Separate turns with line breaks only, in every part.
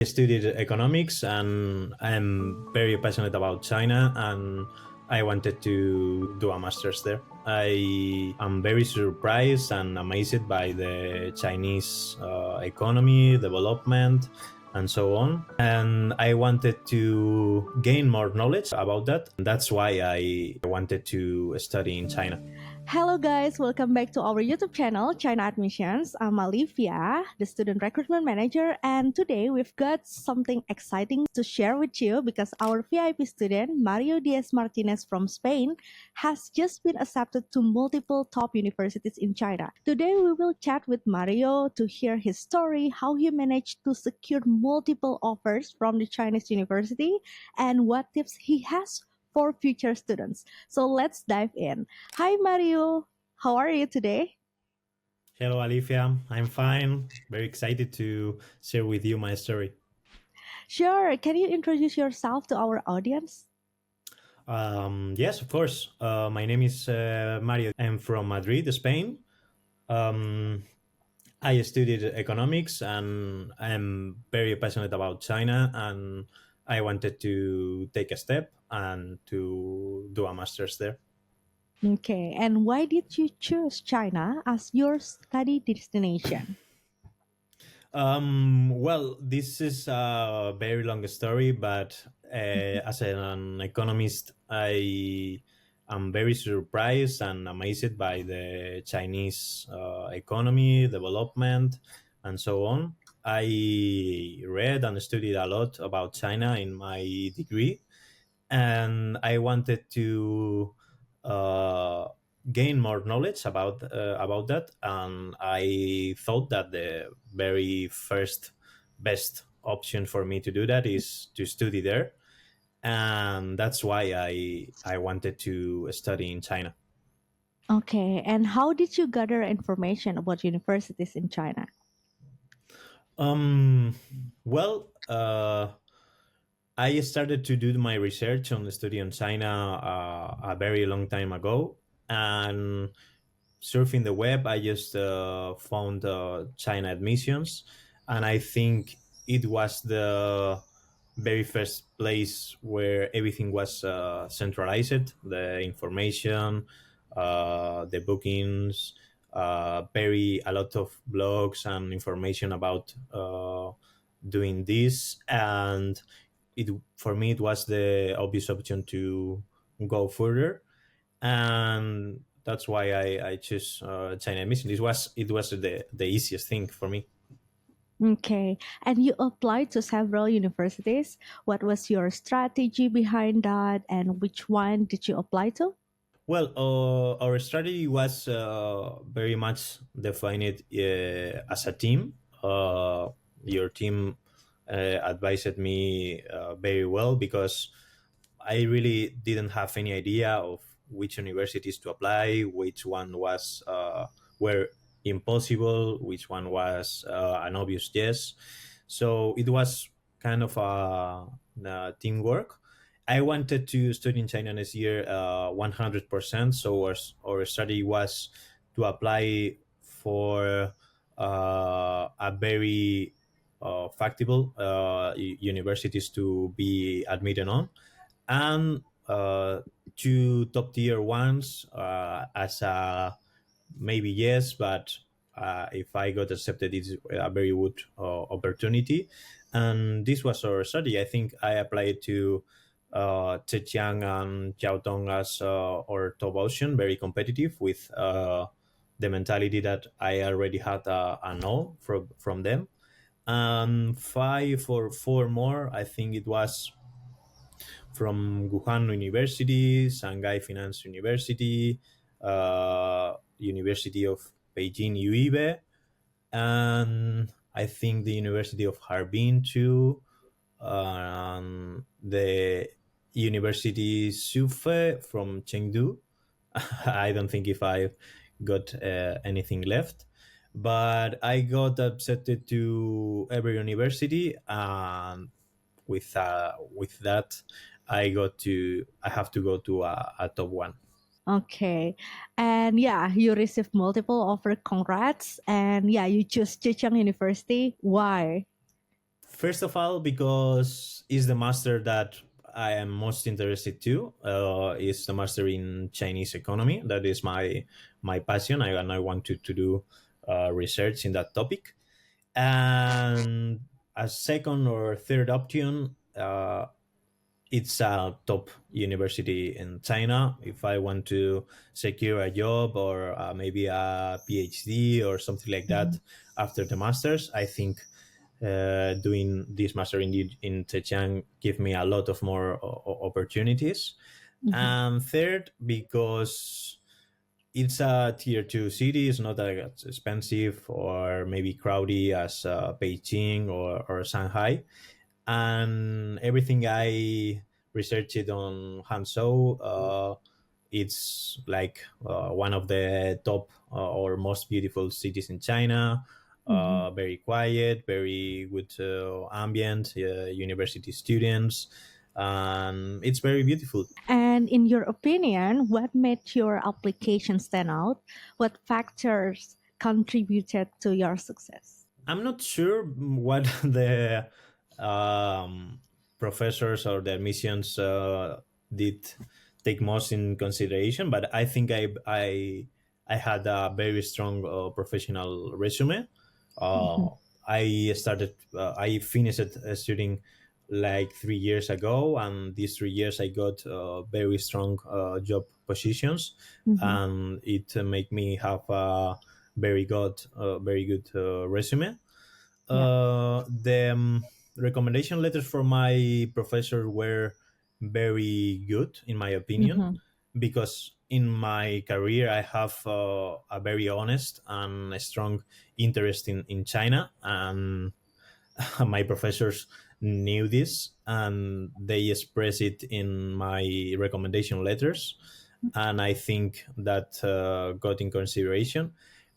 I studied economics and I'm very passionate about China and I wanted to do a master's there. I am very surprised and amazed by the Chinese economy, development, and so on. And I wanted to gain more knowledge about that. That's why I wanted to study in China.
Hello, guys. Welcome back to our YouTube channel, China Admissions. I'm Alifia, the student recruitment manager, and today we've got something exciting to share with you because our VIP student, Mario Diaz Martinez from Spain, has just been accepted to multiple top universities in China. Today, we will chat with Mario to hear his story, how he managed to secure multiple offers from the Chinese university, and what tips he has for future students. So let's dive in. Hi, Mario. How are you today?
Hello, Alifia. I'm fine. Very excited to share with you my story.
Sure. Can you introduce yourself to our audience?
Yes, of course. My name is Mario. I'm from Madrid, Spain. Um, I studied economics and I'm very passionate about China and I wanted to take a step and to do a master's there.
Okay. And why did you choose China as your study destination?
Well, this is a very long story, but as an economist, I am very surprised and amazed by the Chinese economy, development, and so on. I read and studied a lot about China in my degree, and I wanted to uh, gain more knowledge about that. And I thought that the very first best option for me to do that is to study there, and that's why I wanted to study in China.
Okay. And how did you gather information about universities in China?
Um, well, I started to do my research on the study on China a very long time ago, and surfing the web, I just found China admissions, and I think it was the very first place where everything was centralized, the information, the bookings, very a lot of blogs and information about doing this, and it for me it was the obvious option to go further, and that's why I choose China admission. It was the easiest thing for me.
Okay. And you applied to several universities. What was your strategy behind that? And which one did you apply to?
Well, our strategy was very much defined as a team. Your team advised me very well because I really didn't have any idea of which universities to apply, which one was were impossible, which one was an obvious yes. So it was kind of a teamwork. I wanted to study in China next year 100%. So our study was to apply for a very factible universities to be admitted on, and two top tier ones as a maybe yes, but if I got accepted, it's a very good opportunity. And this was our study. I think I applied to Zhejiang and Jiaotong as our top option, very competitive with the mentality that I already had a no from them. And five or four more, I think it was from Wuhan University, Shanghai Finance University, University of Beijing UIB, and I think the University of Harbin too, the University Sufe from Chengdu. I don't think if I've got anything left, but I got accepted to every university, and with that, I have to go to a top one.
Okay. And yeah, you received multiple offer. Congrats. And yeah, you chose Zhejiang University. Why?
First of all, because it's the master that I am most interested to. Is the master in Chinese economy. That is my passion. And I want to do research in that topic. And a second or third option, it's a top university in China. If I want to secure a job or maybe a PhD or something like that
Mhm.
after the masters, I think doing this master in Zhejiang give me a lot of more opportunities.
Mhm.
And third, because it's a tier two city, it's not as expensive or maybe crowded as Beijing or Shanghai. And everything I researched on Hangzhou, it's like one of the top or most beautiful cities in China.
Mhm.
Very quiet, very good ambient, university students, and it's very beautiful.
And in your opinion, what made your application stand out? What factors contributed to your success?
I'm not sure what the professors or the admissions did take most in consideration, but I think I had a very strong professional resume.
Mhm.
Uh, I finished studying like 3 years ago, and these 3 years I got very strong job positions,
Mhm.
and it made me have a very good resume.
Yeah.
The recommendation letters from my professor were very good, in my opinion,
Mhm.
because in my career I have a very honest and a strong interest in China, and my professors knew this and they express it in my recommendation letters, and I think that got in consideration.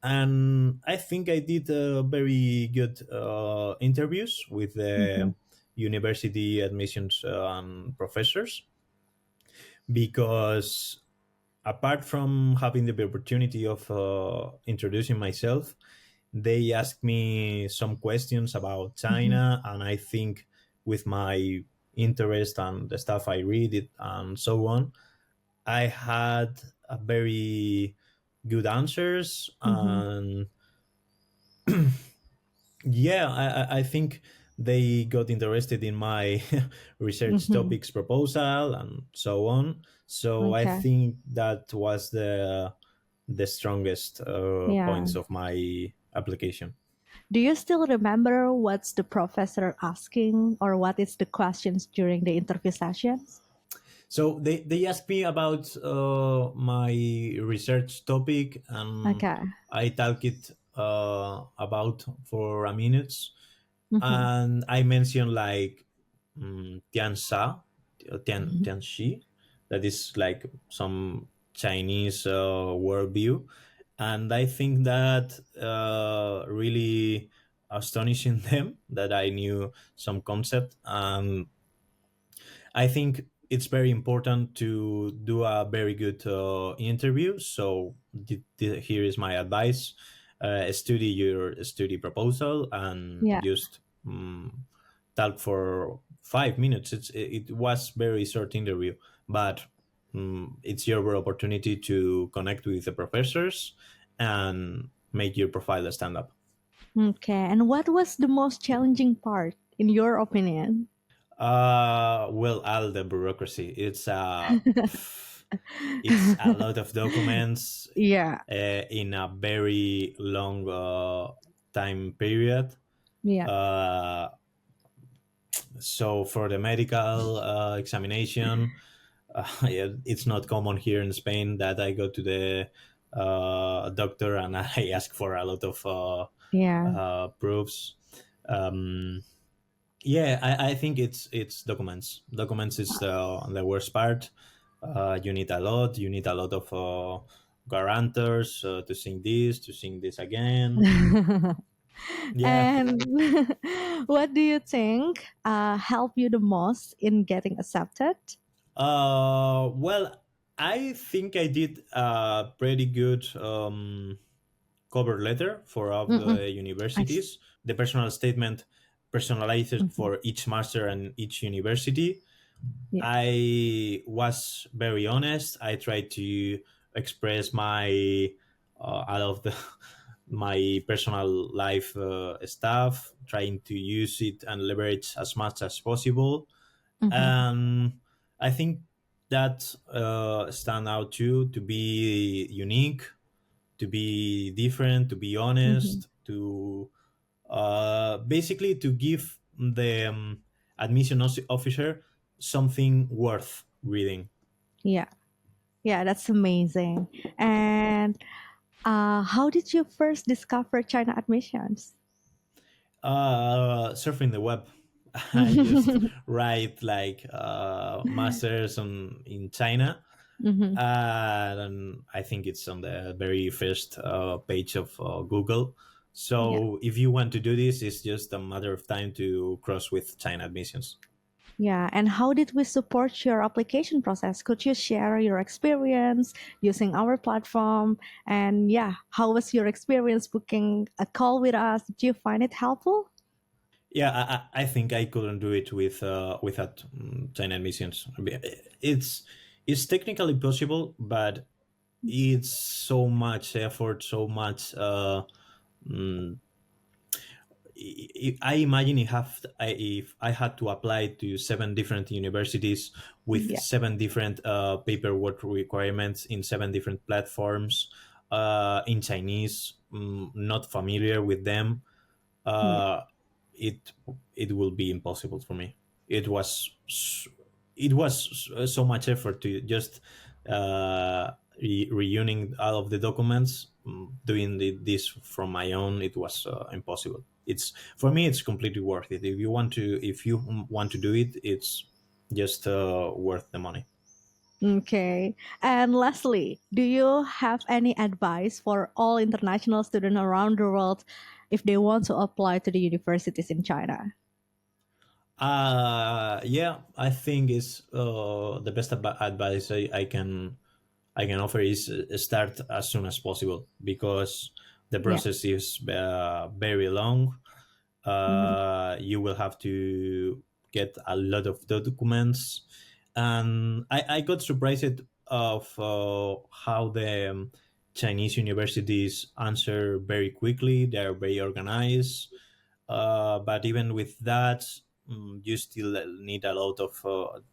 And I think I did very good interviews with
Mhm.
the university admissions and professors, because apart from having the opportunity of introducing myself, they asked me some questions about
Mhm.
China, and I think with my interest and the stuff I read it and so on, I had a very good answers.
Mhm.
And yeah, I think they got interested in my research
Mhm.
topics proposal and so on. So I
Okay.
think that was the strongest
Yeah.
points of my application.
Do you still remember what's the professor asking or what is the questions during the interview sessions?
So they asked me about my research topic, and
Okay.
I talked it about for a minute,
Mhm.
and I mentioned like Tiansha,
Mhm.
Tianxi, that is like some Chinese worldview, and I think that really astonishing them that I knew some concept. And I think it's very important to do a very good interview. So here is my advice: study your study proposal and
Yeah.
just talk for 5 minutes. It was very short interview, but it's your opportunity to connect with the professors and make your profile stand up.
Okay. And what was the most challenging part in your opinion?
Well, all the bureaucracy. It's a lot of documents
Yeah.
in a very long time period.
Yeah.
Uh, so for the medical examination, yeah, it's not common here in Spain that I go to the doctor and I ask for a lot of
Yeah.
proofs. Um, Yeah, I think it's documents. Documents is the worst part. You need a lot. You need a lot of guarantors to sing this, to sing this again. Yeah.
And what do you think helped you the most in getting accepted?
Well, I think I did a pretty good cover letter for all
Mm-mm.
the
I see.
universities. The personal statement. personalized
Mhm.
for each master and each university.
Yeah.
I was very honest. I tried to express my out of the my personal life stuff, trying to use it and leverage as much as possible.
Mhm.
And I think that stand out too, to be unique, to be different, to be
Mhm.
honest, to basically to give the admission officer something worth reading.
Yeah. Yeah, that's amazing. And how did you first discover China admissions?
Surfing the web. I just write like masters in China,
Mhm.
and I think it's on the very first page of Google.
Yeah.
So if you want to do this, it's just a matter of time to cross with China admissions.
Yeah. And how did we support your application process? Could you share your experience using our platform? And yeah, how was your experience booking a call with us? Did you find it helpful?
Yeah, I think I couldn't do it without China admissions. It's technically possible, but it's so much effort, so much. Mm, I imagine if I had to apply to 7 different universities with
Yeah.
7 different paperwork requirements in 7 different platforms in Chinese, not familiar with them,
Yeah.
uh, it it will be impossible for me. It was it was so much effort to just reuniting all of the documents, doing this from my own. It was impossible. It's for me. It's completely worth it. If you want to do it, it's just worth the money.
Okay. And lastly, do you have any advice for all international students around the world if they want to apply to the universities in China?
Yeah, I think is the best advice I can offer is start as soon as possible, because the
Yeah.
process is very long.
Mhm.
You will have to get a lot of documents, and I got surprised of how the Chinese universities answer very quickly. They are very organized, but even with that, you still need a lot of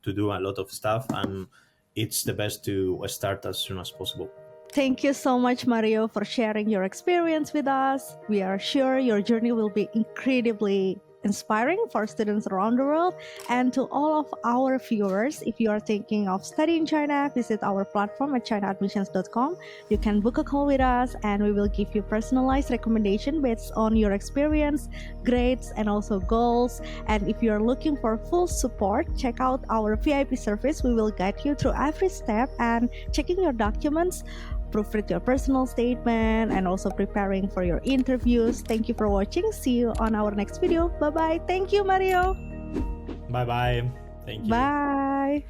to do a lot of stuff, and it's the best to start as soon as possible.
Thank you so much, Mario, for sharing your experience with us. We are sure your journey will be incredibly inspiring for students around the world. And to all of our viewers, if you are thinking of studying China, visit our platform at chinaadmissions.com. You can book a call with us, and we will give you personalized recommendation based on your experience, grades, and also goals. And if you are looking for full support, check out our VIP service. We will guide you through every step and checking your documents, proofread your personal statement, and also preparing for your interviews. Thank you for watching. See you on our next video. Bye bye. Thank you, Mario.
Bye bye. Thank you.
Bye.